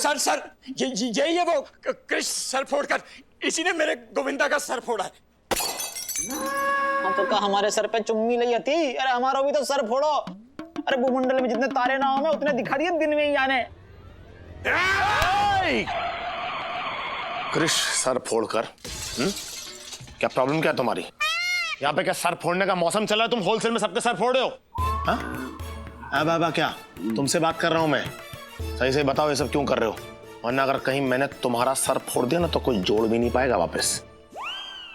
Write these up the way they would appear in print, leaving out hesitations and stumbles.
Sir sir यही है वो कृष्ण सर फोड़कर, इसी ने मेरे गोविंदा का सर फोड़ा है। हम तो कहा हमारे सर पे चुम्मी नहीं आती, अरे हमारा भी तो सर फोड़ो। अरे भूमंडल में जितने तारे ना हो, मैं उतने दिखा दिए दिन में ही आने। कृष्ण सर फोड़कर, क्या प्रॉब्लम क्या है तुम्हारी? यहाँ पे क्या सर फोड़ने का मौसम चल रहा है? तुम होलसेल में सबके सर फोड़ रहे हो? बाबा क्या तुमसे बात कर रहा हूं मैं, सही से बताओ ये सब क्यों कर रहे हो? वरना अगर कहीं मैंने तुम्हारा सर फोड़ दिया ना तो कोई जोड़ भी नहीं पाएगा वापस।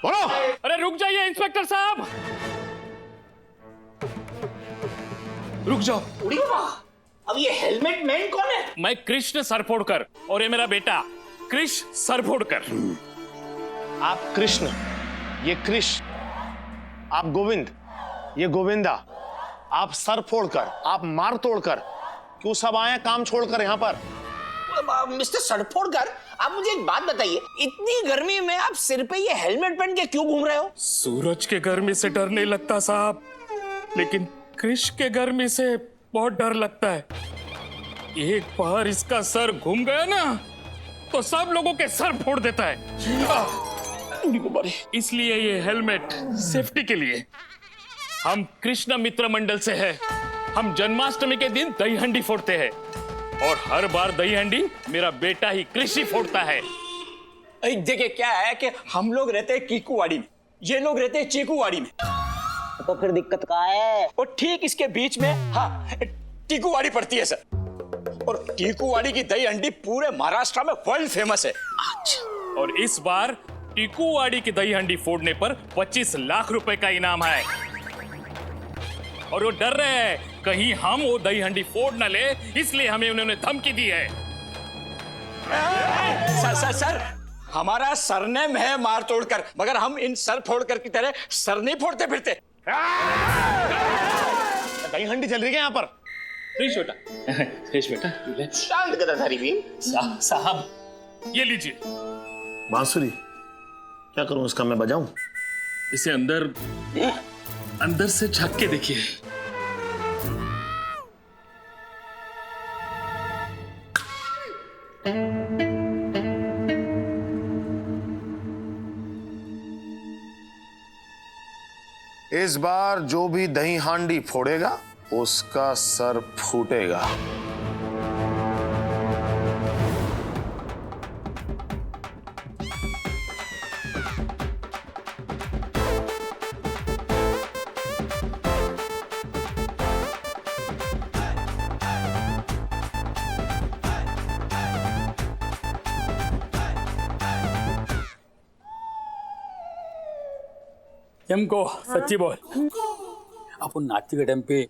बोलो। अरे रुक जाइए इंस्पेक्टर साहब, रुक जाओ। अब ये हेलमेट मैन कौन है? मैं कृष्ण सरफोड़कर और ये मेरा बेटा कृष्ण सरफोड़कर। आप कृष्ण, ये कृष्ण, आप गोविंद, ये गोविंदा, आप सर फोड़कर, आप मार तोड़कर, क्यों सब आए काम छोड़कर यहाँ पर? मिस्टर सड़फोड़कर, आप मुझे एक बात बताइए, इतनी गर्मी में आप सिर पे ये हेलमेट पहन के क्यों घूम रहे हो? सूरज के गर्मी से डर नहीं लगता साहब, लेकिन कृष्ण के गर्मी से बहुत डर लगता है। एक बार इसका सर घूम गया ना तो सब लोगों के सर फोड़ देता है। इसलिए ये हेलमेट सेफ्टी के लिए। हम कृष्ण मित्र मंडल से हैं। हम जन्माष्टमी के दिन दही हंडी फोड़ते हैं और हर बार दही हंडी मेरा बेटा ही कृषि फोड़ता है। देखिए क्या है कि हम लोग रहते हैं कीकूवाड़ी में, ये लोग रहते हैं चीकूवाड़ी में। तो फिर दिक्कत कहाँ है? और ठीक इसके बीच में हाँ टीकूवाड़ी पड़ती है सर। और टीकूवाड़ी की दही हंडी पूरे महाराष्ट्र में वर्ल्ड फेमस है। और इस बार टीकूवाड़ी की दही हंडी फोड़ने पर 25 लाख रुपए का इनाम है। और वो डर रहे हैं कहीं हम वो दही हंडी फोड़ न ले, इसलिए हमें उन्होंने धमकी दी है। सर हमारा सरनेम है मार तोड़कर, मगर हम इन सर फोड़कर की तरह सर नहीं फोड़ते फिरते। दही हंडी चल रही है यहाँ पर? बेटा शांत गदाधारी भी। साहब ये लीजिए बांसुरी। क्या करूं इसका, मैं बजाऊं? इसे अंदर से झांक के देखिए। इस बार जो भी दही हांडी फोड़ेगा उसका सर फूटेगा। हमको सच्ची बोल, अपन नाचते के टाइम पे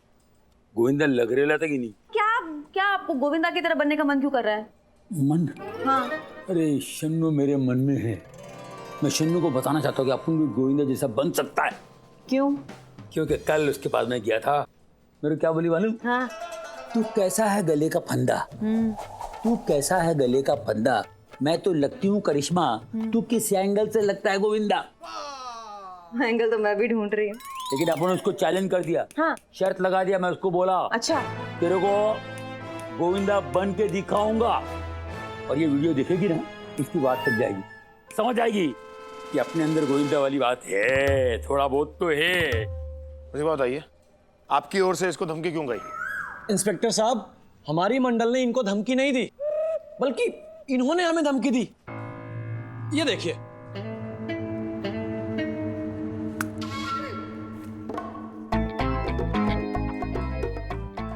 गोविंदा लग रहा था कि नहीं? क्या आपको गोविंदा की तरह बनने का मन क्यों कर रहा है? मन? हाँ। अरे शन्नू मेरे मन में है। मैं शन्नू को बताना चाहता हूँ कि अपन भी गोविंदा जैसा बन सकता है। क्यों? क्योंकि कल उसके पास मैं गया था, मेरे क्या बोली मालूम? हाँ। तू कैसा है गले का फंदा, तू कैसा है गले का फंदा, मैं तो लगती हूँ करिश्मा, तू किस एंगल से लगता है गोविंदा? एंगल तो मैं भी ढूंढ रही हूँ। लेकिन अपन उसको चैलेंज कर दिया। हाँ। शर्त लगा दिया, मैं उसको बोला अच्छा तेरे को गोविंदा बन के दिखाऊंगा, और ये वीडियो देखेगी ना उसकी बात तक जाएगी, समझ आएगी कि अपने अंदर गोविंदा वाली बात है, थोड़ा बहुत तो है। मुझे बात आइए, आपकी ओर से इसको धमकी क्यों गई? इंस्पेक्टर साहब, हमारी मंडल ने इनको धमकी नहीं दी, बल्कि इन्होंने हमें धमकी दी। ये देखिए।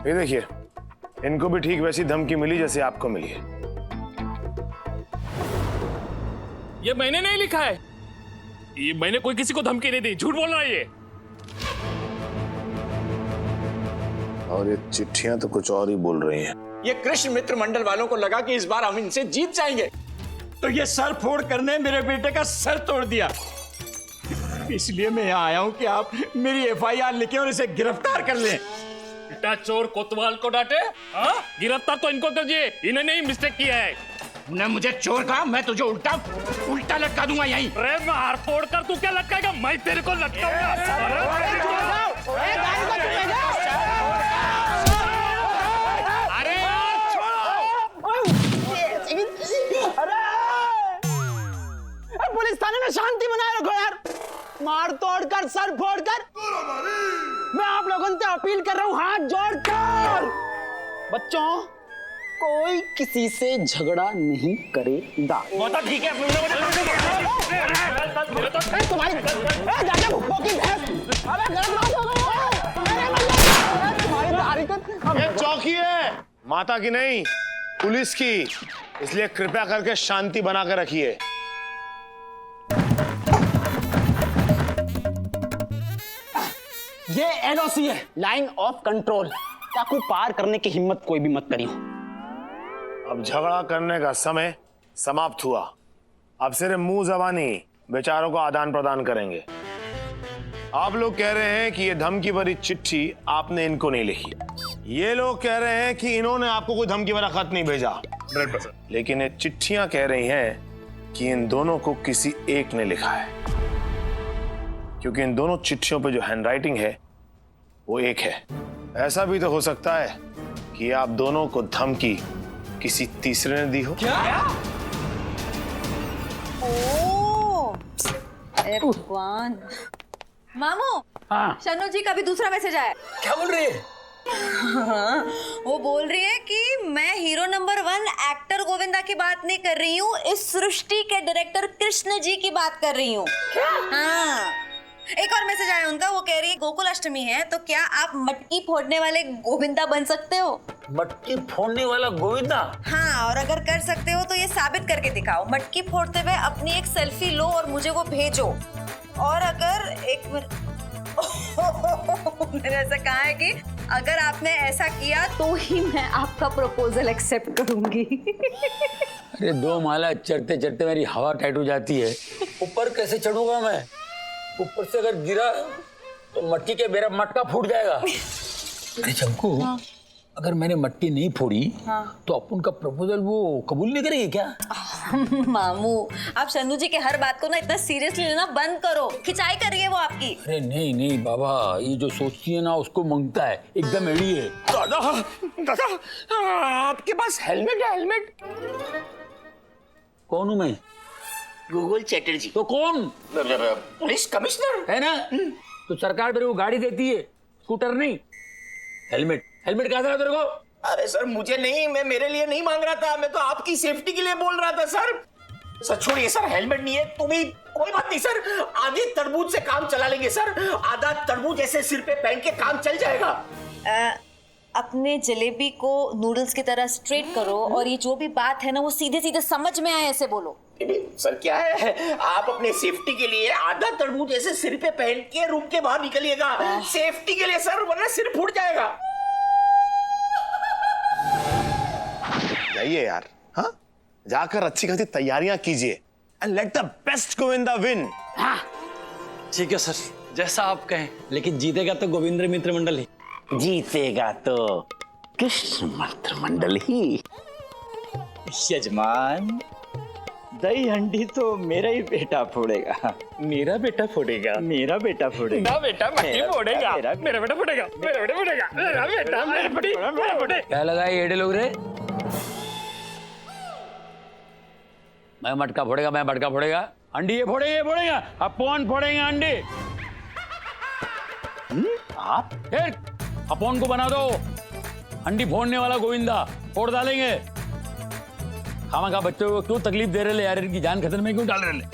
ये देखिए, इनको भी ठीक वैसी धमकी मिली जैसे आपको मिली है। ये मैंने नहीं लिखा है, ये मैंने कोई किसी को धमकी नहीं दी, झूठ बोल रहा है ये। और ये चिट्ठियां तो कुछ और ही बोल रही हैं। ये कृष्ण मित्र मंडल वालों को लगा कि इस बार हम इनसे जीत जाएंगे, तो ये सर फोड़ करने मेरे बेटे का सर तोड़ दिया। इसलिए मैं यहाँ आया हूँ कि आप मेरी FIR लिखें और इसे गिरफ्तार कर लें। बेटा चोर कोतवाल को डांटे, हाँ? गिरफ्तार तो इनको कीजिए, इन्होंने ही मिस्टेक किया है। तुमने मुझे चोर कहा, मैं तुझे उल्टा लटका दूंगा यहीं। अरे मार फोड़ कर तू क्या लटकाएगा, मैं तेरे को लटकाऊंगा। मार तोड़ कर, सर फोड़ कर। मैं आप लोगों से अपील कर रहा हूँ हाथ जोड़कर, बच्चों कोई किसी से झगड़ा नहीं करेगा। बहुत ठीक है। तुम्हारी दादा भुप्पो की भैंस, अबे गलत बात हो गई है। तुम्हारी हरकत ये चौकी है, माता की नहीं पुलिस की, इसलिए कृपया करके शांति बना कर रखिए। ये एलओसी है, लाइन ऑफ कंट्रोल। चाकू पार करने की हिम्मत कोई भी मत करियो। अब झगड़ा करने का समय समाप्त हुआ। अब सिर्फ मुंह जबानी विचारों का आदान प्रदान करेंगे। आप लोग कह रहे हैं कि ये धमकी भरी चिट्ठी आपने इनको नहीं लिखी। ये लोग कह रहे हैं कि इन्होंने आपको कोई धमकी भरा खत नहीं भेजा। लेकिन ये चिट्ठियां कह रही हैं कि इन दोनों को किसी एक ने लिखा है, क्योंकि इन दोनों चिट्ठियों पे जो हैंडराइटिंग है वो एक है। ऐसा भी तो हो सकता है कि आप दोनों को धमकी किसी तीसरे ने दी हो। ओह, अरे भगवान। मामू, हाँ शनु जी का भी दूसरा मैसेज आया। क्या बोल रही है? हाँ, वो बोल रही है कि मैं हीरो नंबर 1 एक्टर गोविंदा की बात नहीं कर रही हूँ, इस सृष्टि के डायरेक्टर कृष्ण जी की बात कर रही हूँ। हाँ, एक और मैसेज आया उनका, वो कह रही है गोकुल अष्टमी है तो क्या आप मटकी फोड़ने वाले गोविंदा बन सकते हो? मटकी फोड़ने वाला गोविंदा? हाँ, और अगर कर सकते हो तो ये साबित करके दिखाओ। मटकी फोड़ते हुए अपनी एक सेल्फी लो और मुझे वो भेजो। और अगर एक मैंने ऐसा कहा है कि अगर आपने ऐसा किया तो ही मैं आपका प्रपोजल एक्सेप्ट करूंगी। अरे 2 माला चढ़ते चढ़ते मेरी हवा टाइट हो जाती है, ऊपर कैसे चढ़ूंगा मैं? ऊपर से अगर गिरा तो मटकी के मेरा मटका फूट जाएगा। अरे चंकू, अगर मैंने मटकी नहीं फोड़ी तो अपन का प्रपोजल वो कबूल नहीं करेगी क्या? मामू, आप शनु जी के हर बात को ना इतना सीरियसली लेना बंद करो। खिंचाई कर रही है वो आपकी। अरे नहीं नहीं बाबा, ये जो सोचती है ना उसको मांगता है, एकदम एड़ी है। दादा, दादा, आपके पास हेलमेट है? हेलमेट? कौन हूँ मैं? गूगल चैटर्जी, तो कौन? पुलिस कमिश्नर है ना? तो सरकार मेरे को गाड़ी देती है, स्कूटर नहीं। हेलमेट, हेलमेट कहाँ से तेरे को? अरे सर मुझे नहीं, मैं मेरे लिए नहीं मांग रहा था, मैं तो आपकी सेफ्टी के लिए बोल रहा था सर। सर छोड़िए सर, हेलमेट नहीं है तो भी कोई बात नहीं सर, आधे तरबूज से काम चला लेंगे सर। आधा तरबूज ऐसे सिर पे पहन के काम चल जाएगा। अपने जलेबी को नूडल्स की तरह स्ट्रेट करो और ये जो भी बात है ना वो सीधे सीधे समझ में आए ऐसे बोलो। सर क्या है, आप अपने सेफ्टी के लिए आधा तरबूज ऐसे सिर पे पहन के रूम के बाहर निकलिएगा। सेफ्टी के लिए सर, वरना सिर फूट जाएगा। जाइए यार, हाँ जाकर अच्छी खासी तैयारियां कीजिए and let the best Govinda win. ठीक है सर, जैसा आप कहें, लेकिन जीतेगा तो गोविंद्र मित्र मंडल ही। जीतेगा तो कृष्ण मित्र मंडल ही। यजमान, दही हंडी तो मेरा ही बेटा फोड़ेगा। मेरा बेटा फोड़ेगा? मेरा बेटा फोड़ेगा। ना बेटा मटकी फोड़ेगा, मेरा बेटा फोड़ेगा, मेरा बेटा फोड़ेगा, मेरा बेटा मेरा फोड़ेगा। क्या लगा ये एड़े लोग रे? मैं मटका फोड़ेगा, मैं मटका फोड़ेगा, अंडी ये फोड़ेगा। अब कौन फोड़ेंगे अंडे? आप? फिर अपोन को बना दो अंडी फोड़ने वाला गोविंदा, फोड़ डालेंगे। खामा बच्चों को क्यों तकलीफ दे रहे ले यार, इनकी जान खतरे में क्यों डाल रहे ले?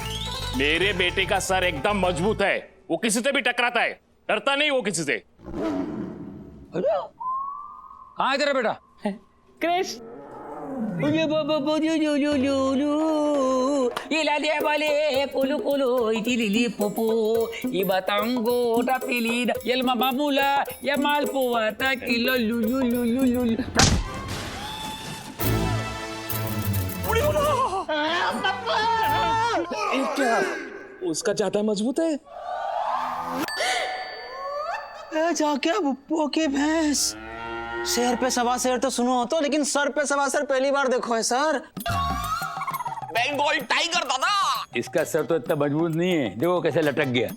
मेरे बेटे का सर एकदम मजबूत है, वो किसी से भी टकराता है, डरता नहीं वो किसी से। अरे कहाँ है तेरा बेटा? कृष्ण, ये लालिया वाले कोलू कोलू इटी लिली पोपो ये बतांगो टापिली यलमा बाबूला या मालपुआ ता किलो लुलु लुलु लुलु। क्या उसका ज्यादा मजबूत है? जाके भुप्पो की भैंस। शेर पे सवा शेर तो सुनो तो, लेकिन सर पे सवा शेर पहली बार देखो है सर। बंगाल टाइगर दादा। इसका सर तो इतना मजबूत नहीं है, देखो कैसे लटक गया।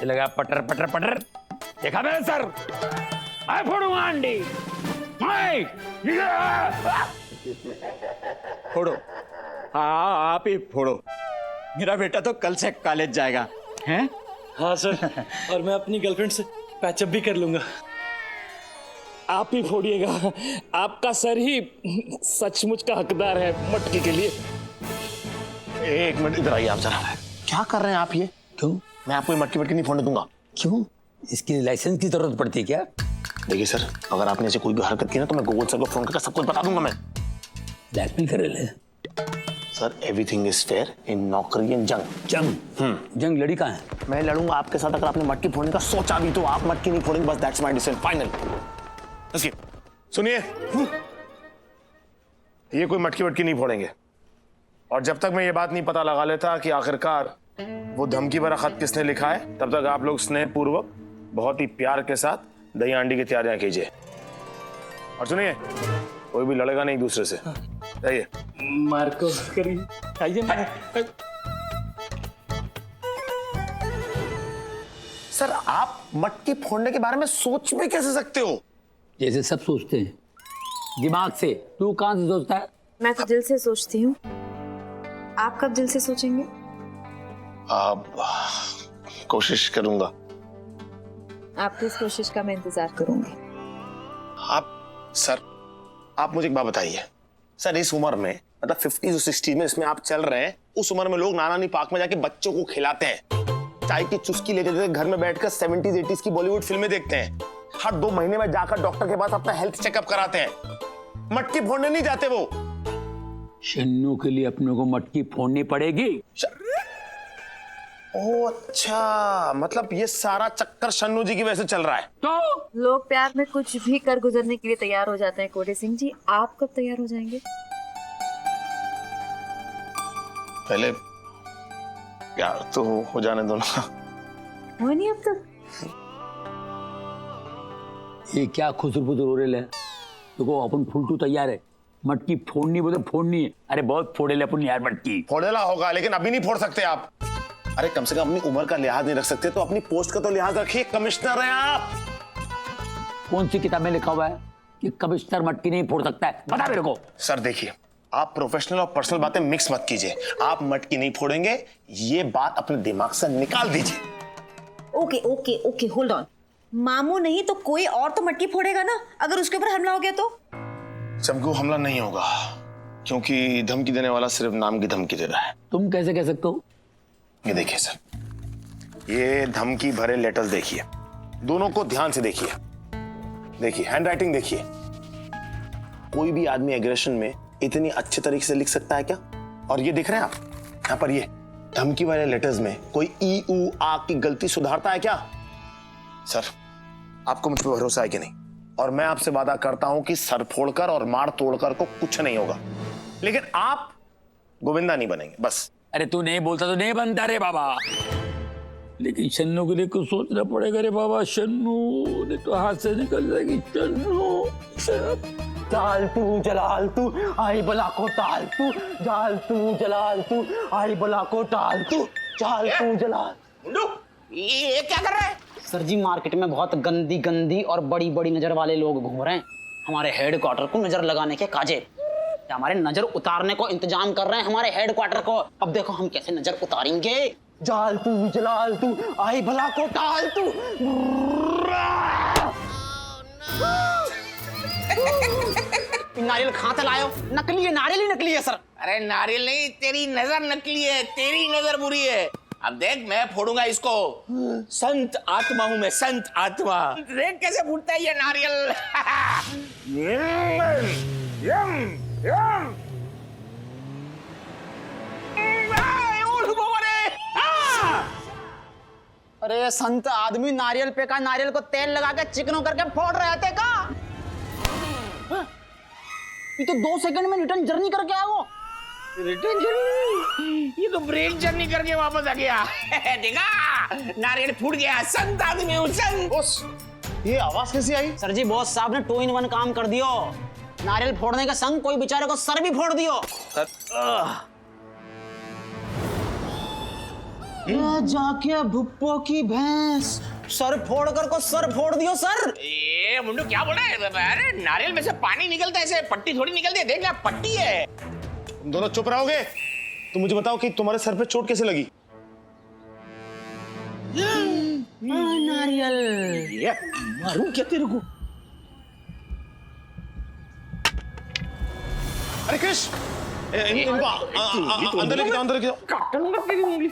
ये लगा पटर पटर पटर। देखा मेरा सर? मैं फोड़ूंगा अंडी। फोड़ो, हाँ आप ही फोड़ो। मेरा बेटा तो कल से कॉलेज जाएगा, हैं? हाँ सर, और मैं अपनी गर्लफ्रेंड से पैचअप भी कर लूंगा। आप ही फोड़िएगा, आपका सर ही सचमुच का हकदार है मटकी के लिए। एक मिनट इधर आइए आप जरा। क्या कर रहे हैं आप ये? क्यों? मैं आपको ये मटकी नहीं फोड़ने दूंगा। क्यों? इसके लिए लाइसेंस की जरूरत पड़ती है क्या? देखिए सर, अगर आपने ऐसे कोई भी हरकत की ना तो मैं गूगल सर को फोन करके सब कुछ बता दूंगा। मैं ब्लैकमेल कर रहे? Sir everything is fair in नौकरी एंड जंग। जंग लड़ी कहाँ है? मैं लड़ूंगा आपके साथ। अगर आपने मटकी फोड़ने का सोचा भी तो आप मटकी नहीं फोड़ेंगे, बस दैट्स माय डिसीजन फाइनल। सुनिए, ये कोई मटकी वटकी नहीं फोड़ेंगे, और जब तक मैं ये बात नहीं पता लगा लेता कि आखिरकार वो धमकी भरा खत किसने लिखा है, तब तक आप लोग स्नेह पूर्वक बहुत ही प्यार के साथ दही हांडी की तैयारियां कीजिए। और सुनिए, कोई भी लड़ेगा नहीं दूसरे से। जाइए। मार्को करिए, आइए ना। सर आप मटकी फोड़ने के बारे में सोच भी कैसे सकते हो? जैसे सब सोचते हैं दिमाग से, तू कहां से सोचता है? मैं तो दिल से सोचती हूँ। आप कब दिल से सोचेंगे? कोशिश करूंगा। आपकी इस कोशिश का मैं इंतजार करूंगी। सर आप मुझे एक बात बताइए। सर इस उम्र में, मतलब 50s और 60s में इसमें आप चल रहे हैं, उस उम्र में लोग नानानी पार्क में जाके बच्चों को खिलाते हैं, चाय की चुस्की लेते थे, घर में बैठकर 70s 80s की बॉलीवुड फिल्में देखते हैं, हर 2 महीने में जाकर डॉक्टर के पास अपना हेल्थ चेकअप कराते हैं, मटकी फोड़ने नहीं जाते वो। शन्नू के लिए अपने को मटकी फोड़नी पड़ेगी। ओह अच्छा, मतलब ये सारा चक्कर शन्नू जी की वजह से चल रहा है। तो लोग प्यार में कुछ भी कर गुजरने के लिए तैयार हो जाते हैं। कोटे सिंह जी, आप कब तैयार हो जाएंगे? पहले प्यार तो हो जाने दो ना। हो नहीं अब तक? ये क्या खुसर पुसर हो रहे? देखो अपन फुलटू तैयार है, मटकी फोड़नी बोले फोड़नी है। अरे बहुत फोड़े ले अपन यार मटकी। फोड़ेला होगा, लेकिन अभी नहीं फोड़ सकते आप। अरे कम से कम अपनी उम्र का लिहाज नहीं रख सकते तो अपनी पोस्ट का तो लिहाज रखिए। कमिश्नर हैं आप। कौन सी किताब में लिखा हुआ है कि कमिश्नर मटकी नहीं फोड़ सकता है? बता मेरे को। सर देखिए, आप प्रोफेशनल और पर्सनल बातें मिक्स मत कीजिए। आप मटकी नहीं फोड़ेंगे, ये बात अपने दिमाग से निकाल दीजिए। Okay okay okay, hold on. मामू नहीं तो कोई और तो मटकी फोड़ेगा ना, अगर उसके ऊपर हमला हो गया तो? चमकू हमला नहीं होगा, क्योंकि धमकी देने वाला सिर्फ नाम की धमकी दे रहा है। तुम कैसे कह सकते हो? ये देखिए सर, ये धमकी भरे लेटर्स देखिए, दोनों को ध्यान से देखिए। देखिए हैंडराइटिंग देखिए। कोई भी आदमी एग्रेशन में इतनी अच्छे तरीके से लिख सकता है क्या? और ये देख रहे हैं आप, यहाँ पर ये धमकी वाले लेटर्स में कोई ई ऊ आ की गलती सुधारता है क्या? सर आपको मुझ पर भरोसा है कि नहीं? और मैं आपसे वादा करता हूं कि सर फोड़कर और मार तोड़कर को कुछ नहीं होगा, लेकिन आप गोविंदा नहीं बनेंगे बस। अरे तू नहीं बोलता तो नहीं बनता रे बाबा, लेकिन शन्नू के लिए कुछ सोचना पड़ेगा रे बाबा। शन्नू ने तो हाथ से निकल जाएगी। शन्नू चाल तू जलाल तू आई बला को टाल तू, जाल तू जलाल तू आई बला को टाल तू, चाल तू जलाल। ये क्या कर रहा है? सर जी मार्केट में बहुत गंदी गंदी और बड़ी बड़ी नजर वाले लोग घूम रहे हैं, हमारे हेडक्वार्टर को नजर लगाने के काजे, हमारे नजर उतारने को इंतजाम कर रहे हैं हमारे हेडक्वार्टर को। अब देखो हम कैसे नजर उतारेंगे। जाल तू जलाल तू आई भला को टाल तू। नारियल कहाँ लायो? नकली है, नारियल ही नकली है सर। अरे नारियल नहीं, तेरी नजर नकली है, तेरी नजर बुरी है। अब देख मैं फोड़ूंगा इसको। संत आत्मा हूं मैं, संत आत्मा। देख कैसे फूटता है ये नारियल। अरे संत आदमी नारियल पे का नारियल को तेल लगा के चिकनों करके फोड़ रहे थे का? ये तो 2 सेकंड में रिटर्न जर्नी करके आया वो। Return journey? ये तो ब्रेक जर्नी करके वापस आ गया। देखा नारियल फूट गया। संत आदमी हूं, संत। ये आवाज कैसी आई? सर जी बॉस साहब ने 2 in 1 काम कर दियो। नारियल फोड़ने के संग कोई बेचारे को सर भी फोड़ दियो। जाके भुप्पो की भैंस, सर फोड़ कर को सर फोड़ दियो सर। ए मुंडू क्या बोल रहा है? अरे नारियल में से पानी निकलता है, ऐसे पट्टी थोड़ी निकलती है। देख ना पट्टी है। तुम दोनों चुप रहोगे तो मुझे बताओ कि तुम्हारे सर पे चोट कैसे लगी? नारियल। ये मारूं क्या तेरे को? अरे कृष, इनको अंदर लेके जाओ, अंदर लेके जाओ। काटूंगा तेरी उंगली।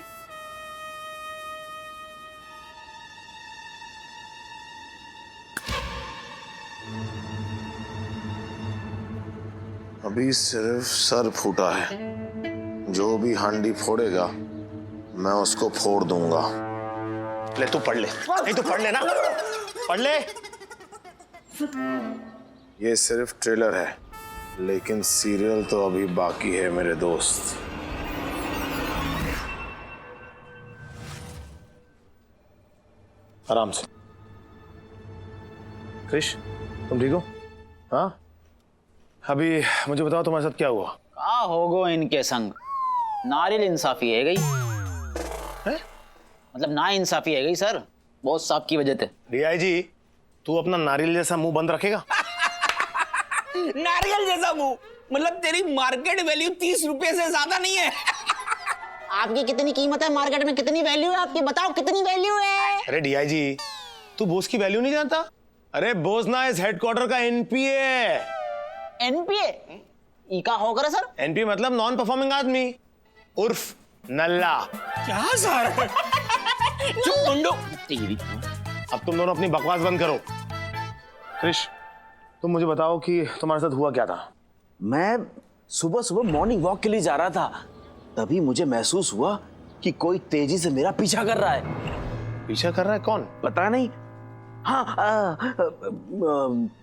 अभी सिर्फ सर फूटा है, जो भी हांडी फोड़ेगा मैं उसको फोड़ दूंगा। ले तू पढ़ ले, नहीं तो पढ़ ले ना, पढ़ ले। ये सिर्फ ट्रेलर है, लेकिन सीरियल तो अभी बाकी है मेरे दोस्त। आराम से। कृष, तुम ठीक हो? हाँ, अभी मुझे बताओ तुम्हारे साथ क्या हुआ? का होगो इनके संग, नारियल इंसाफी है गई है? मतलब ना इंसाफी है गई सर, बॉस साहब की वजह से। डीआईजी, तू अपना नारियल जैसा मुंह बंद रखेगा? नारियल जैसा मुंह? मतलब तेरी मार्केट वैल्यू 30 रुपए से ज्यादा नहीं है। आपकी कितनी कीमत है मार्केट में, कितनी वैल्यू है आपकी, बताओ कितनी वैल्यू है? अरे डीआईजी, तू बोस की वैल्यू नहीं जानता? अरे बोस ना इस हेडक्वार्टर का एनपीए है। एनपीए ई का होगा सर? एनपीए मतलब नॉन परफॉर्मिंग आदमी, उर्फ नल्ला। क्या सर? चुप मुंडो। अब तुम दोनों अपनी बकवास बंद करो। कृष, तुम मुझे बताओ कि तुम्हारे साथ हुआ क्या था? मैं सुबह सुबह मॉर्निंग वॉक के लिए जा रहा था, तभी मुझे महसूस हुआ कि कोई तेजी से मेरा पीछा कर रहा है। पीछा कर रहा है? कौन? पता नहीं। हाँ,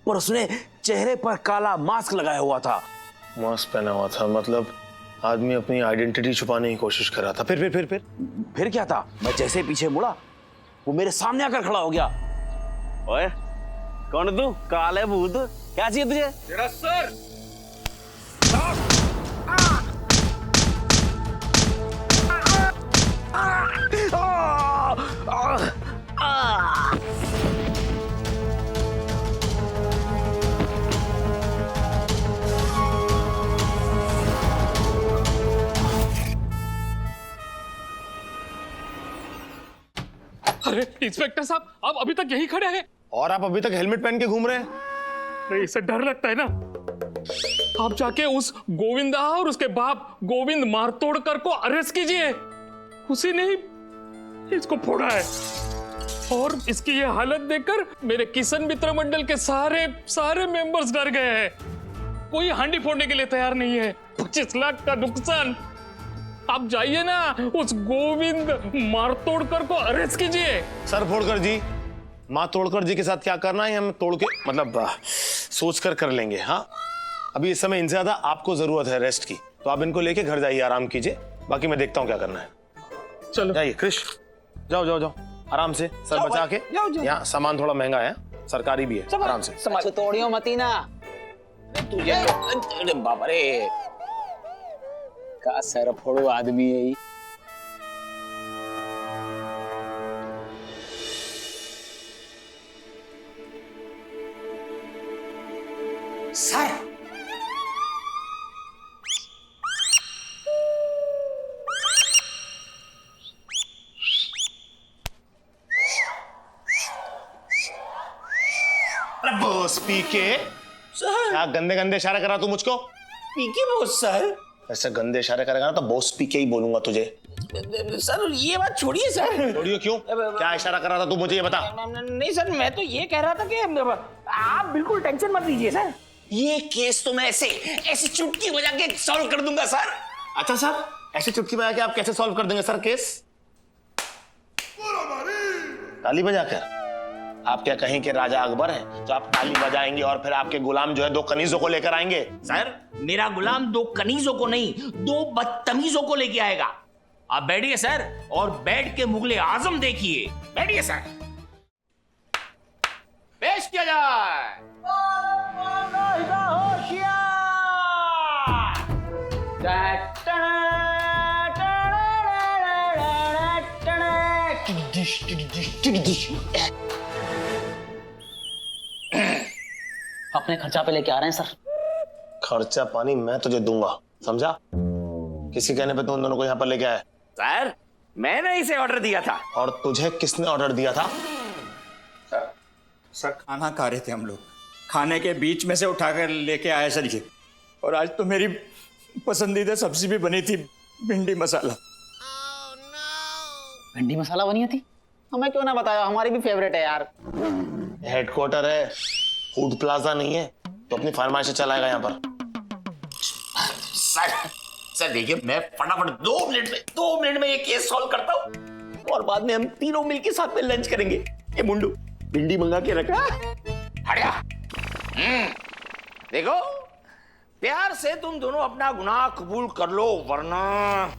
पर उसने चेहरे पर काला मास्क लगाया हुआ था। मास्क पहना हुआ था, मतलब आदमी अपनी आइडेंटिटी छुपाने की कोशिश कर रहा था। फिर क्या था? मैं जैसे ही पीछे मुड़ा, वो मेरे सामने आकर खड़ा हो गया। ओए, कौन तू? काले भूत, क्या चाहिए तुझे? तेरा सर। अरे इंस्पेक्टर साहब, आप अभी तक यही खड़े हैं? और आप अभी तक हेलमेट पहन के घूम रहे हैं? नहीं, इससे डर लगता है ना। आप जाके उस गोविंदा और उसके बाप गोविंद मारतोड़कर को अरेस्ट कीजिए। उसी ने ही इसको फोड़ा है, और इसकी ये हालत देखकर मेरे किशन मित्र मंडल के सारे मेंबर्स डर गए हैं। कोई हांडी फोड़ने के लिए तैयार नहीं है। 25 लाख का नुकसान। आप जाइए ना, उस गोविंद मारतोड़कर को अरेस्ट कीजिए। सर फोड़कर जी, माँ तोड़कर जी के साथ क्या करना है हम तोड़ के मतलब सोच कर लेंगे। हाँ, अभी इस समय इनसे ज्यादा आपको जरूरत है रेस्ट की, तो आप इनको लेके घर जाइए, आराम कीजिए। बाकी मैं देखता हूँ क्या करना है। चलो जाइए कृष, जाओ आराम से, सर बचा के। यहाँ सामान थोड़ा महंगा है, सरकारी भी है, आराम से। तोड़ियो मती ना तुझे। अरे बाबा रे, का सर फोड़ो आदमी है ये। सर, अरे बॉस पीके, क्या गंदे गंदे इशारे कर रहा तू मुझको? पीके बॉस सर। ऐसे गंदे इशारे करेगा ना तो बॉस पीके ही बोलूंगा तुझे। सर ये बात छोड़िए सर। छोड़ियो क्यों? क्या इशारा कर रहा था तू, मुझे ये बता। नहीं सर, मैं तो ये कह रहा था कि आप बिल्कुल टेंशन मत लीजिए सर, ये केस तो मैं ऐसे चुटकी बजा के सॉल्व कर दूंगा सर। अच्छा सर, ऐसे चुटकी बजा के आप कैसे सॉल्व कर देंगे सर केस? ताली बजाकर? आप क्या कहीं के राजा अकबर हैं तो आप ताली बजाएंगे और फिर आपके गुलाम जो है 2 कनीजों को लेकर आएंगे? सर, मेरा गुलाम 2 कनीजों को नहीं, 2 बदतमीजों को लेके आएगा। आप बैठिए सर, और बैठ के मुगले आजम देखिए। बैठिए सर, पेश किया जाए। अपने खर्चा पे लेके आ रहे हैं सर। खर्चा पानी मैं तुझे दूंगा, समझा? किसी कहने पे तू उन दोनों को यहाँ पर लेके आया? सर, मैंने इसे ऑर्डर दिया था। और तुझे किसने ऑर्डर दिया था? सर खाना खा रहे थे हम लोग, खाने के बीच में से उठाकर लेके आया सर ये। और आज तो मेरी पसंदीदा सब्जी भी बनी थी, भिंडी मसाला। भिंडी मसाला बनी थी? हमें क्यों ना बताया, हमारी भी फेवरेट है यार। हेडक्वार्टर है, फूड प्लाजा नहीं है, तो अपनी फरमाइशें चलाएगा यहाँ पर। सर देखिए, मैं फटाफट 2 मिनट में ये केस सॉल्व करता हूँ और बाद में हम तीनों मिलके साथ में लंच करेंगे। ये मुंडू भिंडी मंगा के रखा, हटिया। देखो, प्यार से तुम दोनों अपना गुनाह कबूल कर लो, वरना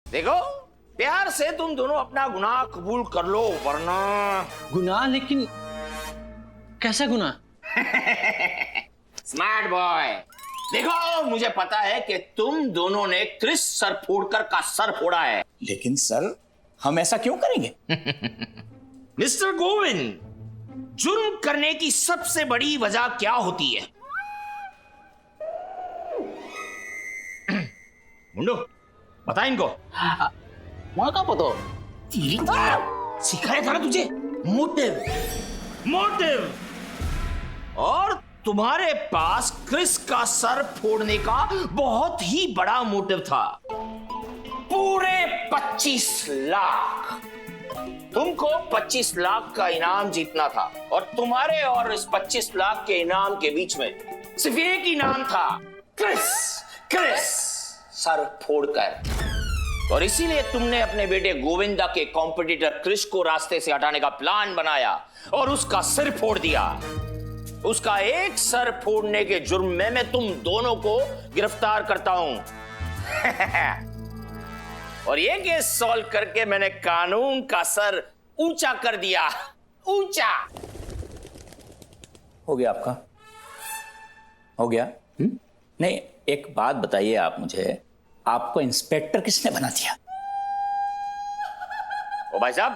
देखो, प्यार से तुम दोनों अपना गुनाह कबूल कर लो, वरना गुनाह? लेकिन कैसा गुनाह? Smart boy. देखो, मुझे पता है कि तुम दोनों ने क्रिस सरफोड़कर का सर फोड़ा है, लेकिन सर हम ऐसा क्यों करेंगे? मिस्टर गोविंद, जुर्म करने की सबसे बड़ी वजह क्या होती है? मुंडो, बता इनको। मौका पतो सिखाया था ना तुझे, मोटिव। और तुम्हारे पास क्रिस का सर फोड़ने का बहुत ही बड़ा मोटिव था, पूरे 25 लाख। तुमको 25 लाख का इनाम जीतना था और तुम्हारे और इस 25 लाख के इनाम के बीच में सिर्फ एक ही नाम था, क्रिस सर फोड़कर। और इसीलिए तुमने अपने बेटे गोविंदा के कॉम्पिटिटर क्रिस को रास्ते से हटाने का प्लान बनाया और उसका सिर फोड़ दिया। उसका एक सर फोड़ने के जुर्म में मैं तुम दोनों को गिरफ्तार करता हूं। और ये केस सॉल्व करके मैंने कानून का सर ऊंचा कर दिया, ऊंचा। हो गया आपका? हो गया? नहीं, एक बात बताइए आप मुझे, आपको इंस्पेक्टर किसने बना दिया? ओ भाई साहब,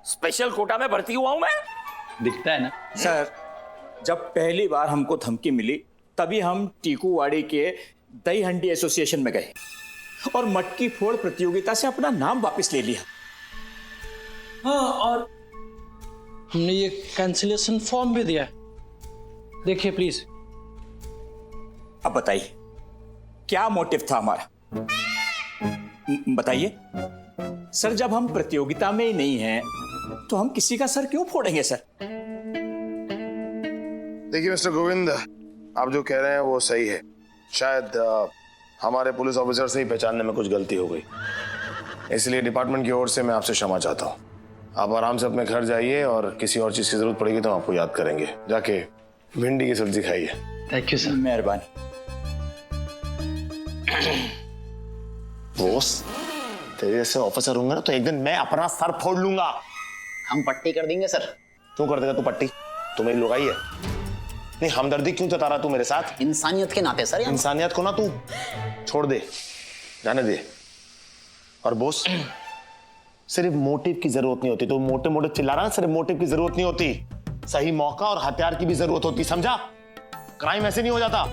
स्पेशल कोटा में भर्ती हुआ हूं मैं। दिखता है ना सर, जब पहली बार हमको धमकी मिली तभी हम टीकूवाड़ी के दही हंडी एसोसिएशन में गए और मटकी फोड़ प्रतियोगिता से अपना नाम वापस ले लिया। हाँ, और हमने ये कैंसिलेशन फॉर्म भी दिया है, देखिए प्लीज। अब बताइए क्या मोटिव था हमारा? बताइए सर, जब हम प्रतियोगिता में ही नहीं हैं तो हम किसी का सर क्यों फोड़ेंगे सर? देखिए मिस्टर गोविंद, आप जो कह रहे हैं वो सही है। शायद हमारे पुलिस ऑफिसर से ही पहचानने में कुछ गलती हो गई, इसलिए डिपार्टमेंट की ओर से मैं आपसे क्षमा चाहता हूँ। आप आराम से अपने घर जाइए और किसी और चीज की जरूरत पड़ेगी तो हम आपको याद करेंगे। जाके भिंडी की सब्जी खाइए। Thank you sir. मेहरबानी। बॉस, तेरे जैसे ऑफिसर होंगे ना तो एक दिन मैं अपना सर फोड़ लूंगा। हम पट्टी कर देंगे सर। क्यों कर देगा तू पट्टी? तू मेरी लुगाई है। नहीं, हमदर्दी क्यों जता रहा तू मेरे साथ? इंसानियत के नाते सर। इंसानियत को ना तू छोड़ दे, जाने दे। और बॉस, सिर्फ मोटिव की जरूरत नहीं होती। तो मोटे मोटे चिल्ला रहा है, सिर्फ मोटिव की जरूरत नहीं होती, सही मौका और हथियार की भी जरूरत होती, समझा? क्राइम ऐसे नहीं हो जाता।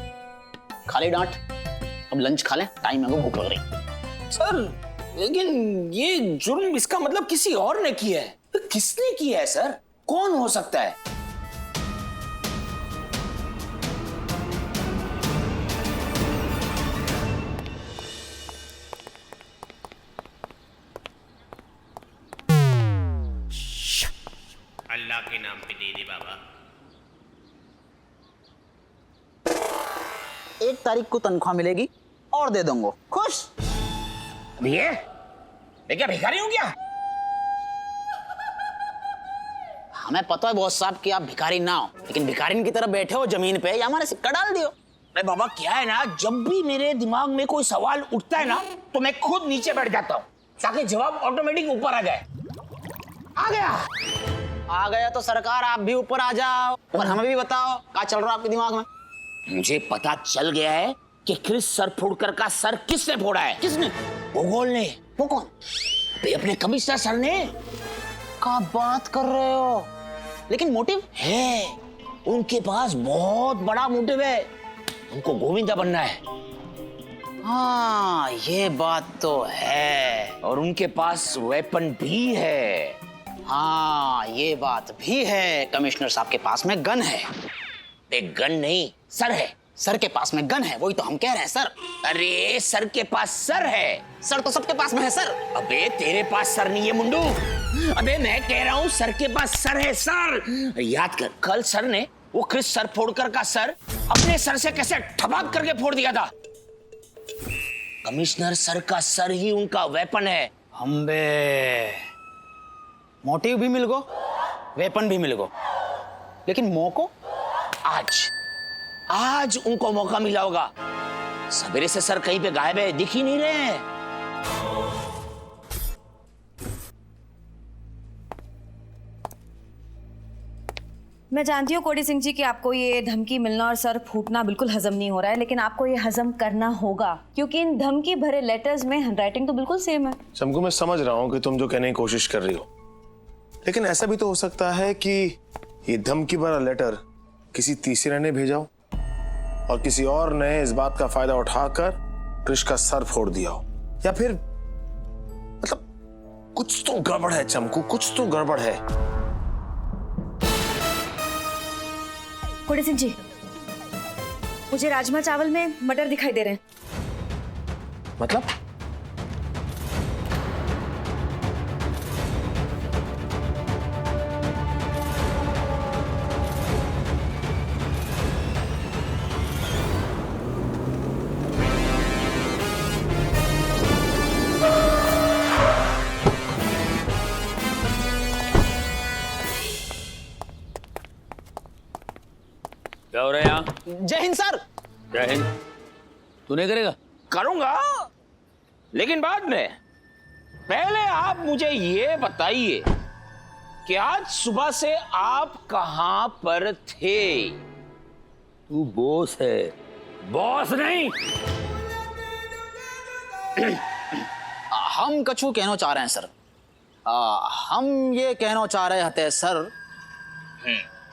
खाली डांट, अब लंच खा लें, टाइम है, भूख लग रही। सर, लेकिन ये जुर्म इसका मतलब किसी और ने किया है। तो किसने किया है सर? कौन हो सकता है? अल्लाह के नाम पे दे दे बाबा। 1 तारीख को तनख्वाह मिलेगी और दे दूंगा, खुश? भैया, मैं क्या भिखारी हूं क्या? हमें पता है बॉस साहब कि आप भिखारी ना हो, लेकिन भिखारी की तरह बैठे हो जमीन पे या हमारे सिक्का डाल दियो। अरे बाबा, क्या है ना, जब भी मेरे दिमाग में कोई सवाल उठता है ना तो मैं खुद नीचे बैठ जाता हूँ ताकि जवाब ऑटोमेटिक ऊपर आ जाए। आ गया तो सरकार आप भी ऊपर आ जाओ और हमें भी बताओ क्या चल रहा है आपके दिमाग में। मुझे पता चल गया है कि क्रिस सरफोड़कर का सर किसने फोड़ा है। किसने? भूगोल ने। वो कौन? अपने कमिश्नर सर ने। क्या बात कर रहे हो? लेकिन मोटिव है, उनके पास बहुत बड़ा मोटिव है। उनको गोविंदा बनना है। हाँ ये बात तो है। और उनके पास वेपन भी है। हाँ ये बात भी है। कमिश्नर साहब के पास में गन है। एक गन नहीं, सर है। सर के पास में गन है, वही तो हम कह रहे हैं सर। अरे सर के पास सर है। सर तो सबके पास में है सर। अबे तेरे पास सर नहीं है मुंडू। अबे मैं कह रहा हूँ सर के पास सर है सर। याद कर, कल सर ने वो क्रिस सर फोड़कर का सर अपने सर से कैसे ठबाक करके फोड़ दिया था। कमिश्नर सर का सर ही उनका वेपन है। अम्बे, मोटिव भी मिल गो, वेपन भी मिल गो, लेकिन मौको आज उनको मौका मिला होगा। सवेरे से सर कहीं पे गायब है, दिख ही नहीं रहे हैं। मैं जानती हूँ कोडी सिंह जी कि आपको ये धमकी मिलना और सर फूटना बिल्कुल हजम नहीं हो रहा है, लेकिन आपको ये हजम करना होगा क्योंकि इन धमकी भरे लेटर्स में हैंडराइटिंग तो बिल्कुल सेम है। चमकू, मैं समझ रहा हूँ कि तुम जो कहने की कोशिश कर रही हो, लेकिन ऐसा भी तो हो सकता है कि ये धमकी भरा लेटर किसी तीसरे ने भेजा हो और किसी और ने इस बात का फायदा उठाकर क्रिश का सर फोड़ दिया हो, या फिर मतलब कुछ तो गड़बड़ है चमकू, कुछ तो गड़बड़ है। कोडी सिंह जी, मुझे राजमा चावल में मटर दिखाई दे रहे हैं। मतलब क्या हो रहा है यहाँ? जय हिंद सर। जय हिंद। तू नहीं करेगा? करूंगा, लेकिन बाद में। पहले आप मुझे ये बताइए कि आज सुबह से आप कहां पर थे? तू बॉस है, बॉस नहीं। हम कछु कहना चाह रहे हैं सर। हम ये कहना चाह रहे थे सर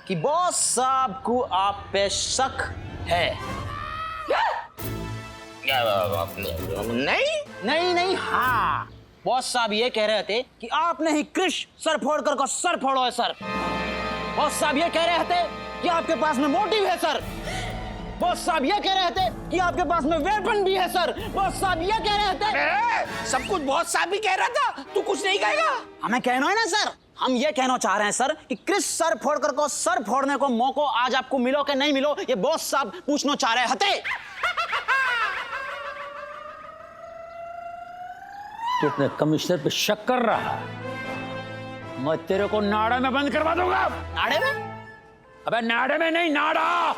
कि बॉस साहब को आप पे शक है। नहीं, हाँ बॉस साहब ये कह रहे थे कि आपने ही क्रिश सर फोड़कर का सर फोड़ो है सर। बॉस साहब ये कह रहे थे कि आपके पास में मोटिव है सर। बॉस साहब ये कह रहे थे कि आपके पास में वेपन भी है सर। बॉस साहब ये कह रहे थे। सब कुछ बॉस साहब भी कह रहा था, तू कुछ नहीं कहेगा? हमें कहना है ना सर। हम ये कहना चाह रहे हैं सर कि क्रिस सर फोड़कर को सर फोड़ने को मौका आज आपको मिलो कि नहीं मिलो, ये बॉस साहब पूछना चाह रहे थे। तू अपने कमिश्नर पे शक कर रहा है? मैं तेरे को नाड़ा में बंद करवा दूंगा। नाड़े में? अबे नाड़े में नहीं, नाड़ा।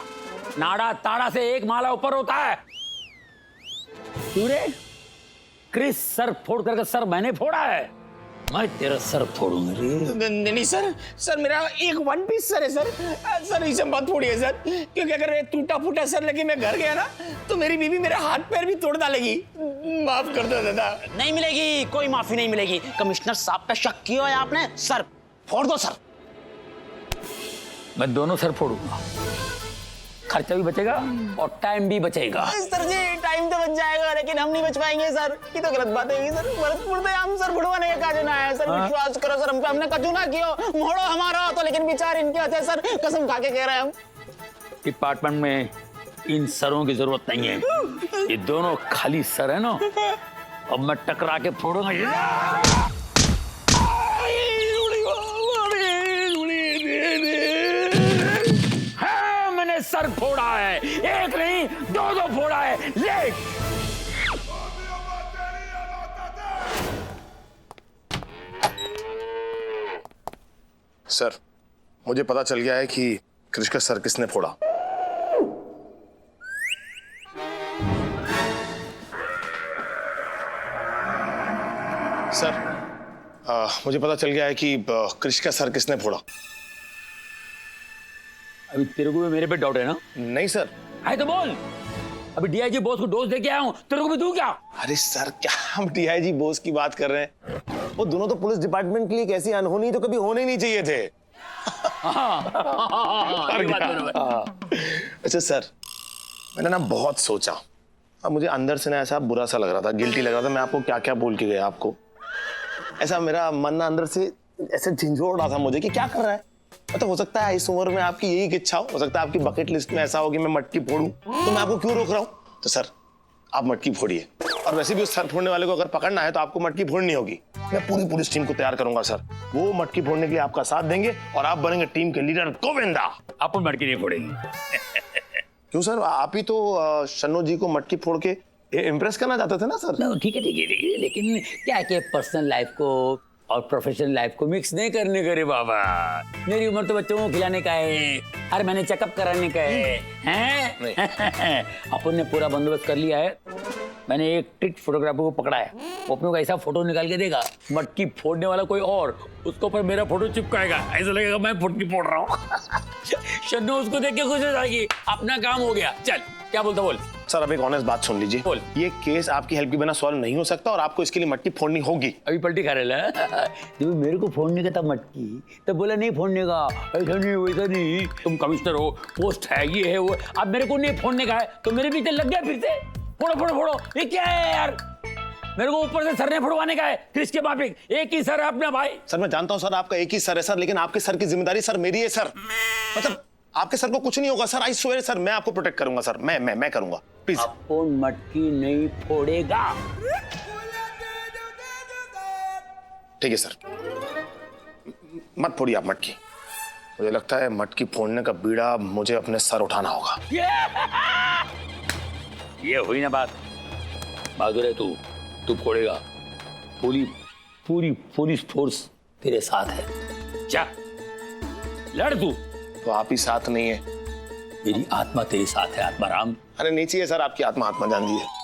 नाड़ा ताड़ा से एक माला ऊपर होता है। सूर्य, क्रिस सर फोड़ करके सर मैंने फोड़ा है। मैं तेरा सर फोड़ूंगा रे। नहीं सर मेरा एक वन पीस सर है सर इसे मत फोड़िए सर, क्योंकि अगर ये टूटा फूटा सर लेके मैं घर गया ना तो मेरी बीवी मेरे हाथ पैर भी तोड़ डालेगी। माफ कर दो दादा। नहीं मिलेगी, कोई माफी नहीं मिलेगी। कमिश्नर साहब पे शक किया है आपने, सर फोड़ दो सर। मैं दोनों सर फोड़ूंगा, खर्चा भी बचेगा और टाइम भी बचेगा। सर जी टाइम तो बच जाएगा, लेकिन हम नहीं बच पाएंगे सर। ये तो गलत बात है सर। भरतपुर में हम सर बुढ़वाने का काजू ना है सर। विश्वास करो सर, हम पे हमने कचू ना किया, मोड़ो हमारा तो, लेकिन विचार इनके होते सर। कसम खा के कह रहे हैं हम। डिपार्टमेंट में इन सरों की जरूरत नहीं है। ये दोनों खाली सर है ना, अब मैं टकरा के फोड़ूंगा। सर फोड़ा है, एक नहीं दो फोड़ा है। ले सर, मुझे पता चल गया है कि क्रिश का सर किसने फोड़ा। सर, मुझे पता चल गया है कि क्रिश का सर किसने फोड़ा। अभी तेरे को भी मेरे पे डाउट है ना? नहीं सर। है तो बोल। अभी डीआईजी बॉस को डोज दे के आया हूं, तेरे को भी दूं क्या? अरे सर, क्या हम डीआईजी बॉस की बात कर रहे हैं? वो दोनों तो पुलिस डिपार्टमेंट के लिए एक ऐसी अनहोनी तो कभी होने नहीं चाहिए थे। अच्छा सर, मैंने ना बहुत सोचा अब मुझे अंदर से ना ऐसा बुरा सा लग रहा था, गिल्टी लग रहा था। मैं आपको क्या क्या बोल के गया आपको, ऐसा मेरा मन ना अंदर से ऐसे झंझोड़ रहा था मुझे कि क्या कर रहा है। मतलब हो सकता है इस उम्र में आपकी यही इच्छा हो सकता है आपकी बकेट लिस्ट में ऐसा हो कि मैं मटकी फोड़ूं, तो मैं आपको क्यों रोक रहा हूं। तो सर आप मटकी फोड़िए, और वैसे भी उस सर फोड़ने वाले को अगर पकड़ना है तो आपको मटकी फोड़नी होगी। मैं पूरी पुलिस टीम को तैयार करूंगा सर, वो मटकी फोड़ने के लिए आपका साथ देंगे और आप बनेंगे टीम के लीडर गोविंदा। अपन मटकी नहीं फोड़ेंगे। क्यों सर, आप ही तो शन्नो जी को मटकी फोड़ के इम्प्रेस करना चाहते थे ना सर। ठीक है लेकिन क्या है पर्सनल लाइफ को और प्रोफेशनल लाइफ को मिक्स नहीं करने का रे बाबा। मेरी उम्र तो बच्चों को खिलाने का है, हर महीने चेकअप कराने का है, हैं? अपन ने पूरा बंदोबस्त कर लिया है। मैंने एक ट्रिक फोटोग्राफर को पकड़ा है, वो अपने को ऐसा फोटो निकाल के देगा, मटकी फोड़ने वाला कोई और, उसके ऊपर मेरा फोटो चिपकाएगा, ऐसा लगेगा मैं मटकी फोड़ रहा हूँ। शन्नू उसको देख के खुश हो जाएगी, अपना काम हो गया। चल क्या बोलता बोल। सर अब एक ऑनेस्ट बात सुन लीजिए, बोल। ये केस आपकी हेल्प के बिना सॉल्व नहीं हो सकता और आपको इसके लिए मटकी फोड़नी होगी। अभी पलटी खा रहे जब मेरे को फोड़ने का था मटकी तो बोला नहीं फोड़ने का, ऐसा नहीं वैसा नहीं, तुम कमिश्नर हो, पोस्ट है, ये है वो, अब मेरे को नहीं फोड़ने का है तो मेरे पीछे लग गया फिर से। फोड़ो फोड़ो फोड़ो, ये क्या है यार, मेरे को ऊपर से सर ने फोड़वाने का है, क्रिश के माफिक एक ही सर है अपना भाई। सर मैं जानता हूँ सर आपका एक ही सर है सर, लेकिन आपके सर की जिम्मेदारी सर मेरी है सर। मतलब आपके सर को कुछ नहीं होगा सर, आई स्वेयर सर, मैं आपको प्रोटेक्ट करूंगा सर, मैं करूंगा प्लीज। अपन मटकी नहीं फोड़ेगा। ठीक है सर, मत फोड़िए आप मटकी। मुझे लगता है मटकी फोड़ने का बीड़ा मुझे अपने सर उठाना होगा। ये हुई ना बात, बहादुर है तू फोड़ेगा। पूरी पुलिस फोर्स तेरे साथ है, जा लड़ तू। तो आप ही साथ नहीं है? मेरी आत्मा तेरे साथ है आत्माराम। अरे नीचे है सर आपकी आत्मा, आत्मा जान दी है।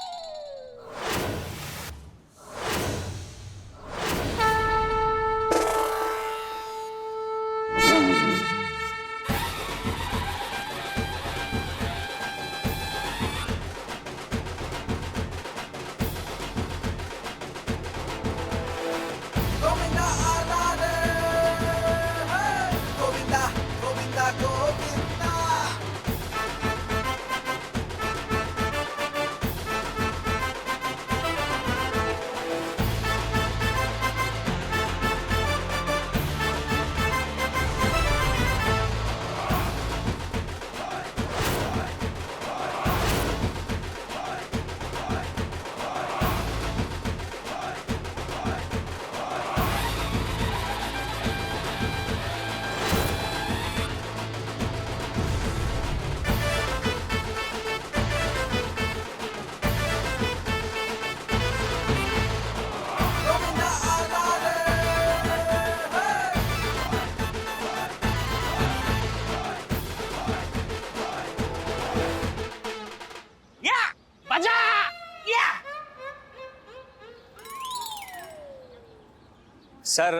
सर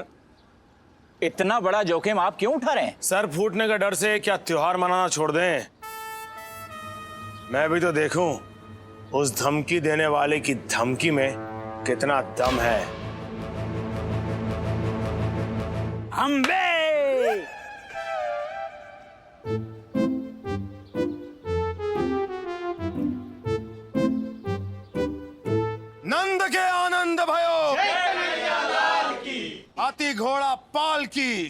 इतना बड़ा जोखिम आप क्यों उठा रहे हैं? सर फूटने का डर से क्या त्योहार मनाना छोड़ दें? मैं भी तो देखूं उस धमकी देने वाले की धमकी में कितना दम है। अम्बे नंद के आनंद भयो, हाथी घोड़ा पाल की,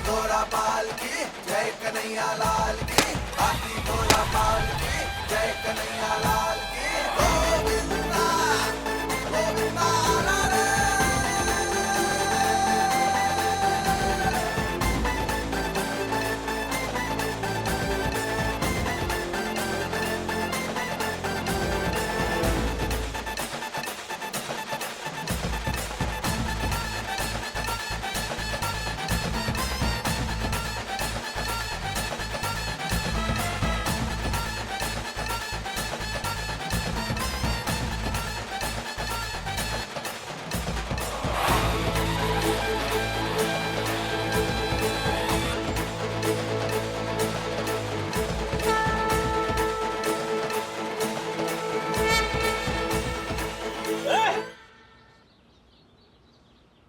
घोड़ा पाल की जय कन्हैया लाल की, हाथी घोड़ा पाल की जय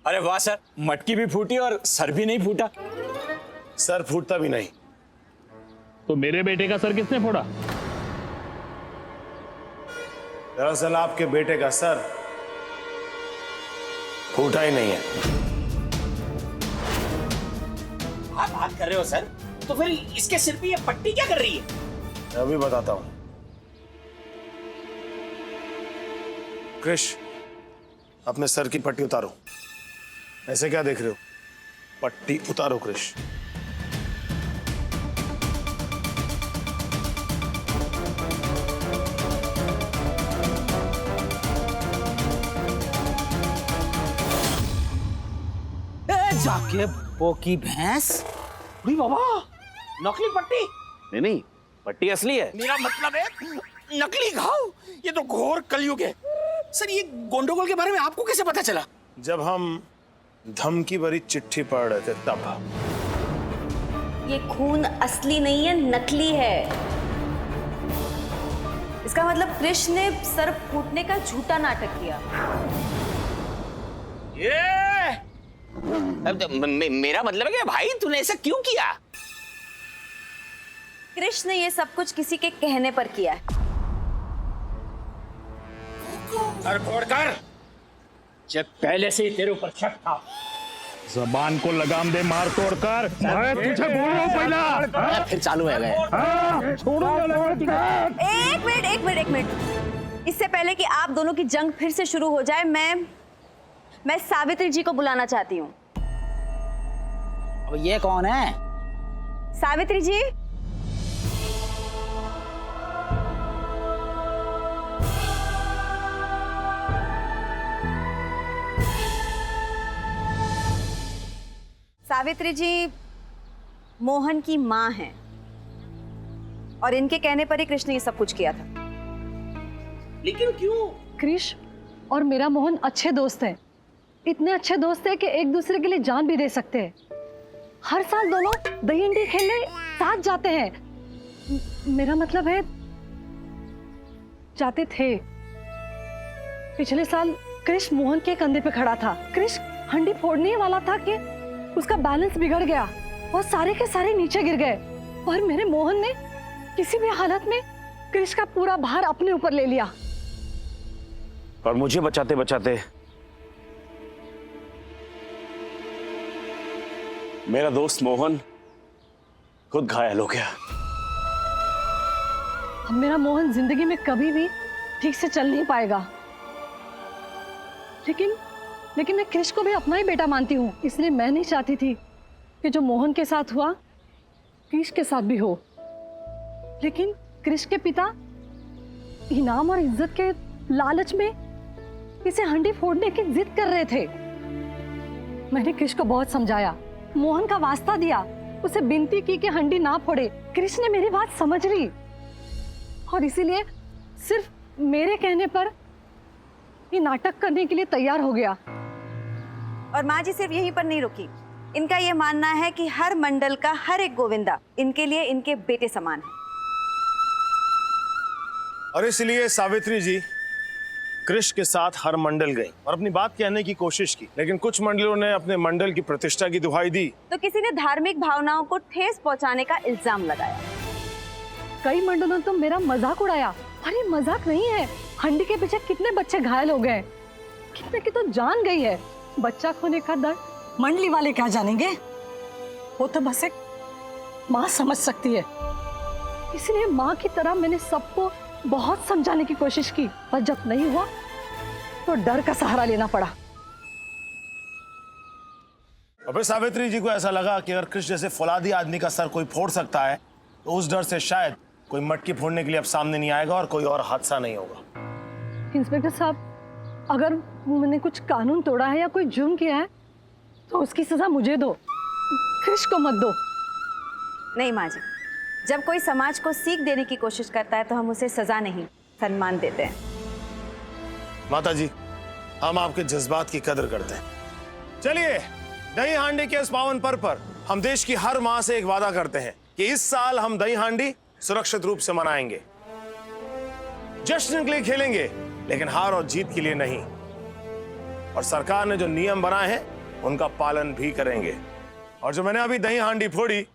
अरे वाह सर, मटकी भी फूटी और सर भी नहीं फूटा। सर फूटता भी नहीं। तो मेरे बेटे का सर किसने फोड़ा? दरअसल आपके बेटे का सर फूटा ही नहीं है। आप बात कर रहे हो सर? तो फिर इसके सिर पे ये पट्टी क्या कर रही है? मैं अभी बताता हूं। कृष, अपने सर की पट्टी उतारो। ऐसे क्या देख रहे हो? पट्टी उतारो कृष। जाके वो की भैंस। अरे बाबा, नकली पट्टी? नहीं, पट्टी असली है। मेरा मतलब है नकली घाव। ये तो घोर कलयुग है। सर, ये गोंडोगोल के बारे में आपको कैसे पता चला? जब हम धमकी भरी चिट्ठी पढ़ रहे थे तब। ये खून असली नहीं है, नकली है। इसका मतलब कृष्ण ने सर फूटने का झूठा नाटक किया। मेरा मतलब है कि भाई तूने ऐसा क्यों किया? कृष्ण ने ये सब कुछ किसी के कहने पर किया है। सर फोड़कर, जब पहले से ही तेरे ऊपर शक था। जबान को लगाम दे, मार तोड़ कर। मैं तुझे बोल रहा हूँ पहला। फिर चालू है गए। एक मिनट। इससे पहले कि आप दोनों की जंग फिर से शुरू हो जाए, मैं सावित्री जी को बुलाना चाहती हूँ। अब ये कौन है? सावित्री जी, सावित्री जी मोहन की माँ हैं और इनके कहने पर ही कृष्ण ने ये सब कुछ किया था। लेकिन क्यों? कृष और मेरा मोहन अच्छे दोस्त हैं। इतने अच्छे दोस्त हैं कि एक दूसरे के लिए जान भी दे सकते हैं। हर साल दोनों दही अंडी खेलने साथ जाते हैं। मेरा मतलब है जाते थे। पिछले साल कृष मोहन के कंधे पे खड़ा था। कृष हंडी फोड़ने वाला था कि उसका बैलेंस बिगड़ गया और सारे के सारे नीचे गिर गए और मेरे मोहन ने किसी भी हालत में कृष का पूरा भार अपने ऊपर ले लिया। और मुझे बचाते बचाते मेरा दोस्त मोहन खुद घायल हो गया। अब मेरा मोहन जिंदगी में कभी भी ठीक से चल नहीं पाएगा। लेकिन मैं कृष को भी अपना ही बेटा मानती हूँ, इसलिए मैं नहीं चाहती थी कि जो मोहन के साथ हुआ कृष के साथ भी हो। लेकिन कृष के पिता इनाम और इज्जत के लालच में इसे हंडी फोड़ने की जिद कर रहे थे। मैंने कृष को बहुत समझाया, मोहन का वास्ता दिया, उसे विनती की कि हंडी ना फोड़े। कृष ने मेरी बात समझ ली और इसीलिए सिर्फ मेरे कहने पर ये नाटक करने के लिए तैयार हो गया। और माँ जी सिर्फ यहीं पर नहीं रुकी। इनका ये मानना है कि हर मंडल का हर एक गोविंदा इनके लिए इनके बेटे समान है। और इसलिए सावित्री जी कृष के साथ हर मंडल गई और अपनी बात कहने की कोशिश की, लेकिन कुछ मंडलों ने अपने मंडल की प्रतिष्ठा की दुहाई दी तो किसी ने धार्मिक भावनाओं को ठेस पहुंचाने का इल्जाम लगाया। कई मंडलों ने तो मेरा मजाक उड़ाया। अरे मजाक नहीं है, हंडी के पीछे कितने बच्चे घायल हो गए, कितने की तो जान गई है। बच्चा खोने का दर्द मंडली वाले क्या जानेंगे, वो तो बस एक माँ समझ सकती है। इसलिए माँ की तरह मैंने सबको बहुत समझाने की कोशिश की, पर जब नहीं हुआ तो डर का सहारा लेना पड़ा। और फिर सावित्री जी को ऐसा लगा कि अगर कृष्ण जैसे फौलादी आदमी का सर कोई फोड़ सकता है तो उस डर से शायद कोई मटकी फोड़ने के लिए अब सामने नहीं आएगा और कोई और हादसा नहीं होगा। इंस्पेक्टर साहब, अगर मैंने कुछ कानून तोड़ा है या कोई जुर्म किया है तो उसकी सजा मुझे दो, कृष को मत दो। नहीं माँ जी, जब कोई समाज को सीख देने की कोशिश करता है तो हम उसे सजा नहीं, सम्मान देते हैं। माता जी, हम आपके जज्बात की कदर करते हैं। चलिए, दही हांडी के इस पावन पर्व पर हम देश की हर मां से एक वादा करते हैं कि इस साल हम दही हांडी सुरक्षित रूप से मनाएंगे। जश्न के लिए खेलेंगे, लेकिन हार और जीत के लिए नहीं। और सरकार ने जो नियम बनाए हैं उनका पालन भी करेंगे। और जो मैंने अभी दही हांडी फोड़ी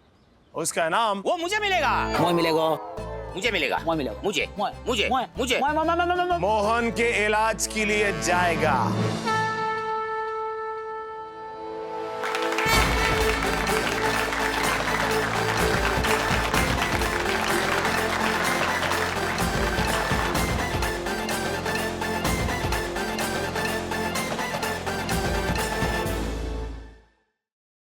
उसका इनाम वो मुझे मिलेगा। मोय मिलेगा, मुझे मिलेगा। मोय मिलेगा, मुझे मोय मुझे मोय मुझे मोय मोय मोय मोय मोय मोय। मोहन के इलाज के लिए जाएगा।